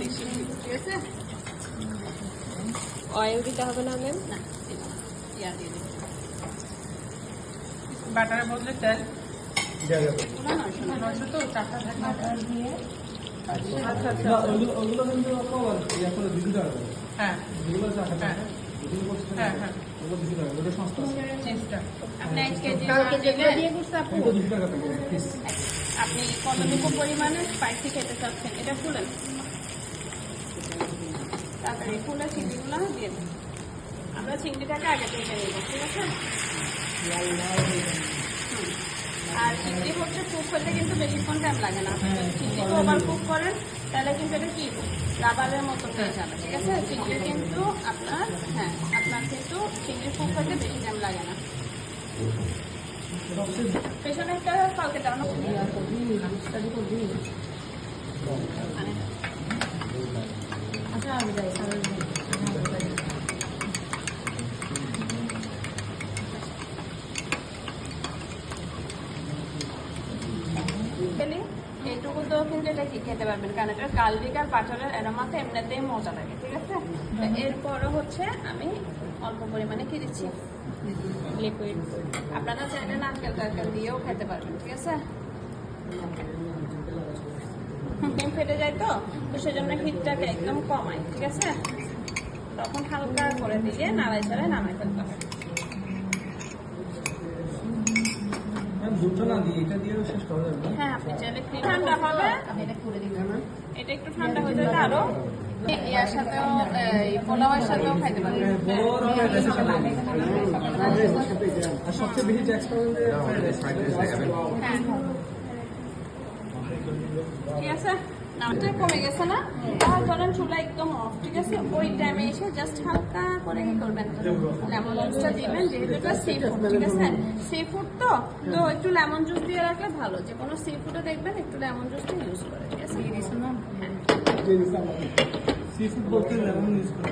বেশি ঠিক আছে। অয়েল দিতে হবে না ম্যাম? না, ইয়া দিয়ে দিন, বাটারের বদলে তেল। নয়শো তো টাকা থাকে দিয়ে। আচ্ছা আচ্ছা, ওগুলো কিন্তু হ্যাঁ হ্যাঁ হ্যাঁ হ্যাঁ, ওগুলো 200 টাকা, ওটা সস্তা। চিজটা আপনি 1 কেজি কালকে যেগুলো নিলেন, দিয়ে করছে আপু, এটা 200 টাকা থেকে পিস। আপনি কতটুকু পরিমাণে স্পাইসি খেতে চাচ্ছেন এটা খুলেন, তাড়াতাড়ি খুলে চিংড়িগুলো দিয়ে দিন। আমরা চিংড়িটাকে আগে থেকে নেব, ঠিক আছে। আর চিংড়ি হচ্ছে কুক হতে কিন্তু বেশিক্ষণ টাইম লাগে না। চিংড়িকে ওভার কুক করেন তাহলে কিন্তু এটা কি রাবারের মতো হয়ে যাবে, ঠিক আছে। চিংড়ি কিন্তু আপনার আপনার কিন্তু চিংড়ি কুক হতে বেশি টাইম লাগে না। পেছনে একটা কালকে টানো আচ্ছা আমি যাই সামনে এইটুকু তো কিন্তু এটা কি খেতে পারবেন, কারণ এটা গার্লিক আর বাটারের অ্যারোমাতে এমনিতেই মজা লাগে, ঠিক আছে। এরপরও হচ্ছে আমি অল্প পরিমাণে কি দিচ্ছি, লিকুইড। আপনারা চাইলে নারকেল টারকেল দিয়েও খেতে পারবেন, ঠিক আছে। ডিম ফেটে যায় তো সেজন্য হিটটাকে একদম কমাই, ঠিক আছে। তখন হালকা করে দিয়ে নাড়াই চাড়াই নামাই ফেলতে হবে। দুটো না দিয়ে এটা দিয়েও শেষ করা যাবে না? হ্যাঁ, আপনি চাইলে ঠান্ডা হবে, এটা একটু ঠান্ডা হয়ে যাবে আরো। ইয়ার সাথেও পোলাওয়ের সাথেও খাইতে পারবেন। আর সবচেয়ে বেশি ট্যাক্স পাবেন যে হ্যাঁ, ঠিক আছে। নামটা কমে গেছে না, তাহলে ধরেন চুলা একদম অফ, ঠিক আছে। ওই টাইমে এসে জাস্ট হালকা করে কি করবেন, লেমন জুসটা দিবেন, যেহেতু এটা সি ফুড, ঠিক আছে। সি ফুড তো একটু লেমন জুস দিয়ে রাখলে ভালো। যে কোনো সি ফুডে দেখবেন একটু লেমন জুসটা ইউজ করে, ঠিক আছে। হ্যাঁ, সি ফুড বলতে লেমন ইউজ করে